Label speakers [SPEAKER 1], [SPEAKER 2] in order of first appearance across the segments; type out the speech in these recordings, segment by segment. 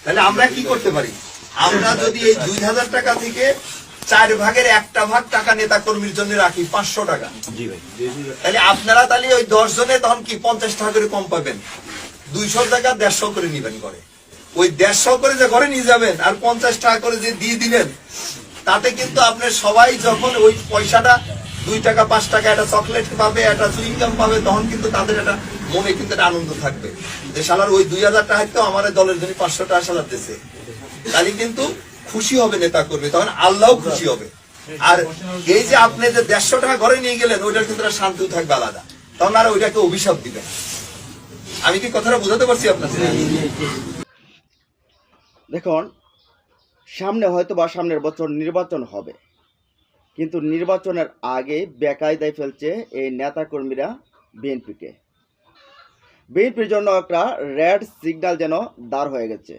[SPEAKER 1] তাহলে আমরা কি করতে পারি? আমরা যদি এই 2000 টাকা থেকে 4 ভাগের 1টা ভাগ টাকা নেতা কর্মীর জন্য রাখি 500 টাকা, তাহলে আপনারা তাহলে ওই 10 জনে তখন কি 50 টাকা করে কম পাবেন, 200 টাকা 150 করে নিবেন ঘরে। ওই 150 করে যে ঘরে নিয়ে যাবেন আর 50 টাকা করে যে দিয়ে দিলেন, তাতে কিন্তু আপনার সবাই যখন ওই পয়সাটা 2 টাকা 5 টাকা একটা চকলেট পাবে, একটা চুইংগাম পাবে, তখন কিন্তু তাদের একটা মনে কিন্তু একটা আনন্দ থাকবে যে শালার ওই 2000 টাকা তো আমার দলের জন্য 500 টাকা শালার দিয়েছে। তাহলে কিন্তু খুশি হবে নেতা কর্মী, তখন আল্লাহও খুশি হবে। আর এই যে আপনি যে 150 টাকা ঘরে নিয়ে গেলেন, ওইটার কিন্তু একটা শান্তিও থাকবে আলাদা, তখন আর ওইটাকে অভিশাপ দিবেন। আমি কি কথাটা বোঝাতে পারছি আপনাদের?
[SPEAKER 2] দেখুন, সামনে হয়তো বা সামনের বছর নির্বাচন হবে, কিন্তু নির্বাচনের আগে বেকায়দায় ফেলছে এই নেতাকর্মীরা বিএনপিকে। বিএনপির জন্য একটা রেড সিগন্যাল যেন দাঁড় হয়ে গেছে।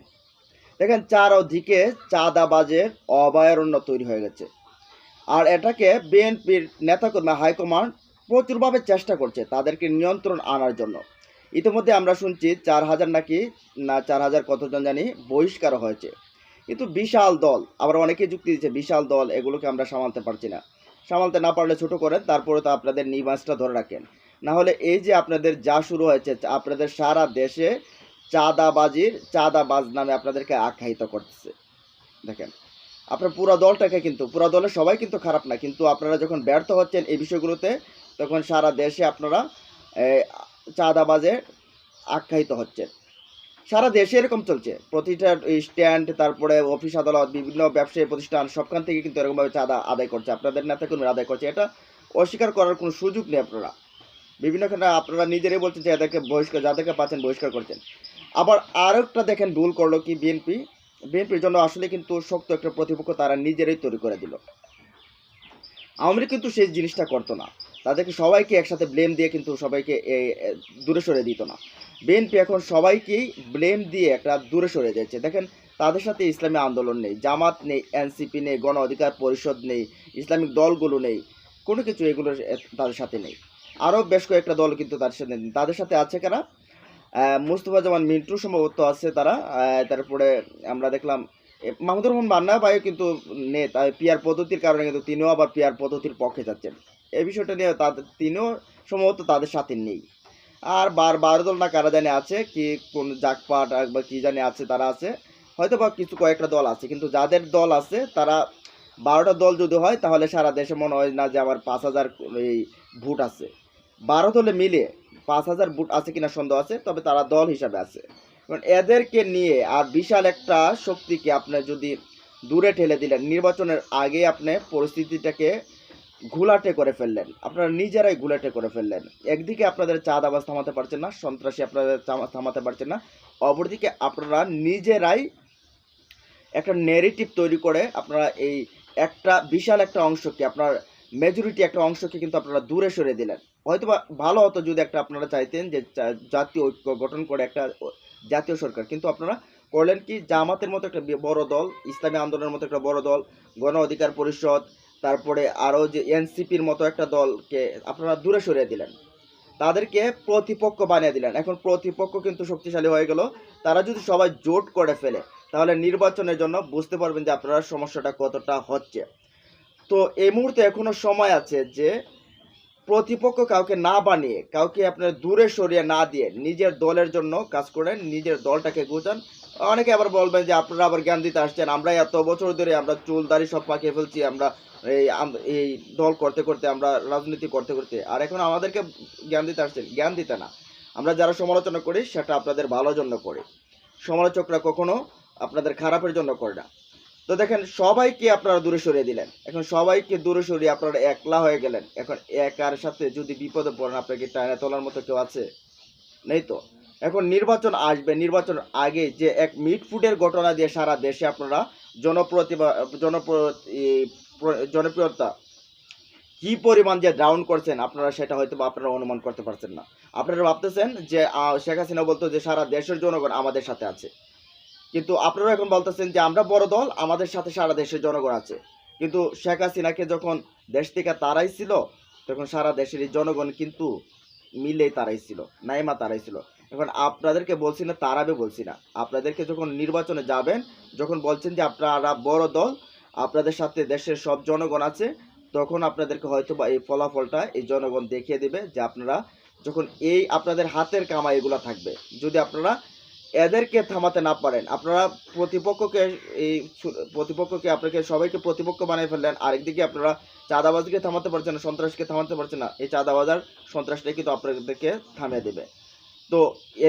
[SPEAKER 2] দেখেন, চারদিকে চাঁদাবাজের অভয়ারণ্য তৈরি হয়ে গেছে। আর এটাকে বিএনপির নেতাকর্মী হাইকমান্ড প্রচুরভাবে চেষ্টা করছে তাদেরকে নিয়ন্ত্রণ আনার জন্য। ইতিমধ্যে আমরা শুনছি 4000 নাকি না 4000 কতজন জানি বহিষ্কার হয়েছে। কিন্তু বিশাল দল, আবার অনেকে যুক্তি দিচ্ছে বিশাল দল, এগুলোকে আমরা সামালতে পারছি না। সামালতে না পারলে ছোট করেন, তারপরে তো আপনাদের নিবাসটা ধরে রাখেন। না হলে এই যে আপনাদের যা শুরু হয়েছে, আপনাদের সারা দেশে চাঁদাবাজ নামে আপনাদেরকে আখ্যায়িত করতেছে। দেখেন, আপনার পুরো দলটাকে, কিন্তু পুরো দলের সবাই কিন্তু খারাপ না, কিন্তু আপনারা যখন ব্যর্থ হচ্ছেন এই বিষয়গুলোতে, তখন সারা দেশে আপনারা চাঁদাবাজে আখ্যায়িত হচ্ছেন। সারা দেশে এরকম চলছে, প্রতিটা স্ট্যান্ড, তারপরে অফিস আদালত, বিভিন্ন ব্যবসায়ী প্রতিষ্ঠান, সবখান থেকে কিন্তু এরকমভাবে চাঁদা আদায় করছে, আপনাদের নেতাকর্মীরা আদায় করছে। এটা অস্বীকার করার কোনো সুযোগ নেই। আপনারা বিভিন্ন ক্ষেত্রে আপনারা নিজেরাই বলছেন যে এদেরকে বহিষ্কার, যাদেরকে পাচ্ছেন বহিষ্কার করছেন। আবার আরেকটা দেখেন ভুল করলো কি বিএনপির জন্য আসলে কিন্তু শক্ত একটা প্রতিপক্ষ তারা নিজেরাই তৈরি করে দিল। আওয়ামী লীগ কিন্তু সেই জিনিসটা করতো না, তাদেরকে সবাইকে একসাথে ব্লেম দিয়ে কিন্তু সবাইকে দূরে সরে দিত না। বিএনপি এখন সবাইকেই ব্লেম দিয়ে একটা দূরে সরে যাচ্ছে। দেখেন, তাদের সাথে ইসলামী আন্দোলন নেই, জামাত নেই, এনসিপি নেই, গণ অধিকার পরিষদ নেই, ইসলামিক দলগুলো নেই, কোনো কিছু এগুলো তাদের সাথে নেই। আরও বেশ কয়েকটা দল কিন্তু তাদের সাথে নেই। তাদের সাথে আছে কারা? মুস্তফা জামান মিন্টু সম্ভবত আছে তারা। তারপরে আমরা দেখলাম মাহমুদুর রহমান মান্না ভাই কিন্তু নেই, তাই পিয়ার পদ্ধতির কারণে কিন্তু তিনিও আবার পিয়ার পদ্ধতির পক্ষে যাচ্ছেন। এই বিষয়টা নিয়ে তিনিও সম্ভবত তাদের সাথে নেই। আর 12 দল না কারা জানে আছে, কি কোন জাকপাট বা কি জানে আছে, তারা আছে হয়তো, বা কিছু কয়েকটা দল আছে। কিন্তু যাদের দল আছে তারা 12টা দল যদি হয়, তাহলে সারা দেশে মনে হয় না যে আমার 5000 এই ভোট আছে। 12 দলে মিলে 5000 ভোট আছে কিনা সন্দেহ আছে, তবে তারা দল হিসাবে আছে। কারণ এদেরকে নিয়ে আর বিশাল একটা শক্তিকে আপনি যদি দূরে ঠেলে দিলেন, নির্বাচনের আগে আপনি পরিস্থিতিটাকে ঘোলাটে করে ফেললেন, আপনারা নিজেরাই ঘোলাটে করে ফেললেন। একদিকে আপনাদের চাঁদাবাজ থামাতে পারছেন না, সন্ত্রাসী আপনাদের থামাতে পারছেন না, অপরদিকে আপনারা নিজেরাই একটা ন্যারেটিভ তৈরি করে আপনারা এই একটা বিশাল একটা অংশকে, আপনার মেজরিটি একটা অংশকে কিন্তু আপনারা দূরে সরে দিলেন। হয়তো বা ভালো হতো যদি একটা আপনারা চাইতেন যে জাতীয় ঐক্য গঠন করে একটা জাতীয় সরকার, কিন্তু আপনারা করলেন কি, জামাতের মতো একটা বড় দল, ইসলামী আন্দোলনের মতো একটা বড় দল, গণ অধিকার পরিষদ, তারপরে আরও যে এনসিপির মতো একটা দলকে আপনারা দূরে সরিয়ে দিলেন, তাদেরকে প্রতিপক্ষ বানিয়ে দিলেন। এখন প্রতিপক্ষ কিন্তু শক্তিশালী হয়ে গেল। তারা যদি সবাই জোট করে ফেলে, তাহলে নির্বাচনের জন্য বুঝতে পারবেন যে আপনারা সমস্যাটা কতটা হচ্ছে। তো এই মুহূর্তে এখনো সময় আছে যে প্রতিপক্ষ কাউকে না বানিয়ে, কাউকে আপনার দূরে সরিয়ে না দিয়ে নিজের দলের জন্য কাজ করেন, নিজের দলটাকে গোছান। অনেকে আবার বলবেন যে আপনারা আবার জ্ঞান দিতে আসছেন, আমরা এত বছর ধরে আমরা চুল দাড়ি সব পাকিয়ে ফেলছি, আমরা এই দল করতে করতে, আমরা রাজনীতি করতে করতে, আর এখন আমাদেরকে জ্ঞান দিতে আসছেন। জ্ঞান দিতে না, আমরা যারা সমালোচনা করি সেটা আপনাদের ভালোর জন্য করি। সমালোচকরা কখনো আপনাদের খারাপের জন্য করে না। তো দেখেন, সবাইকে আপনারা দূরে সরিয়ে দিলেন। এখন সবাইকে দূরে সরিয়ে আপনারা একলা হয়ে গেলেন। এখন একার সাথে যদি বিপদে পড়েন, আপনাকে টানা তোলার মতো কেউ আছে? নেই তো। এখন নির্বাচন আসবে, নির্বাচন আগে যে এক মিটফুটের ঘটনা দিয়ে সারা দেশে আপনারা জনপ্রিয়তা কি পরিমাণ যে ডাউন করছেন, আপনারা সেটা হয়তো আপনারা অনুমান করতে পারছেন না। আপনারা ভাবতেছেন যে শেখ হাসিনা বলতো যে সারা দেশের জনগণ আমাদের সাথে আছে, কিন্তু আপনারা এখন বলতেছেন যে আমরা বড় দল, আমাদের সাথে সারা দেশের জনগণ আছে। কিন্তু শেখ হাসিনাকে যখন দেশ থেকে তাড়াইছিল, তখন সারা দেশের এই জনগণ কিন্তু মিলে তাড়াইছিল, নাইমা তাড়াইছিল। এখন আপনাদেরকে বলছি না, তারাবে বলছি না, আপনাদেরকে যখন নির্বাচনে যাবেন, যখন বলছেন যে আপনারা বড় দল, আপনাদের সাথে দেশের সব জনগণ আছে, তখন আপনাদেরকে হয়তো বা এই ফলাফলটা এই জনগণ দেখিয়ে দেবে যে আপনারা যখন এই আপনাদের হাতের কামাই এগুলো থাকবে, যদি আপনারা এদেরকে থামাতে না পারেন, আপনারা প্রতিপক্ষকে আপনাকে সবাইকে প্রতিপক্ষ বানিয়ে ফেললেন, আরেকদিকে আপনারা চাঁদাবাজকে থামাতে পারছেন না, সন্ত্রাসকে থামাতে পারছেন না, এই চাঁদাবাজার সন্ত্রাসটাই কিন্তু আপনাদেরকে থামিয়ে দেবে। তো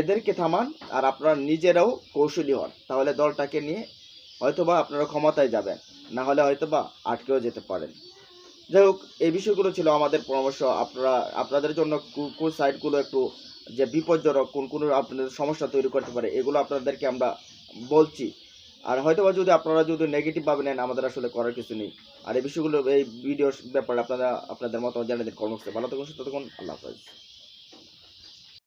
[SPEAKER 2] এদেরকে থামান, আর আপনারা নিজেরাও কৌশলী হন, তাহলে দলটাকে নিয়ে হয়তোবা আপনারা ক্ষমতায় যাবেন, না হলে হয়তোবা আটকেও যেতে পারেন। যাই হোক, এই বিষয়গুলো ছিল আমাদের পরামর্শ। আপনাদের জন্য কোন সাইটগুলো একটু যে বিপজ্জনক, কোন আপনাদের সমস্যা তৈরি করতে পারে, এগুলো আপনাদেরকে আমরা বলছি। আর হয়তোবা যদি আপনারা যদি নেগেটিভ ভাবে নেন, আমাদের আসলে করার কিছু নেই। আর এই বিষয়গুলো, এই ভিডিওর ব্যাপারে আপনাদের মতামত জানিয়ে দিন কমেন্ট বক্সে। ভালো থাকুন, সুস্থ থাকুন, আল্লাহ হাফেজ।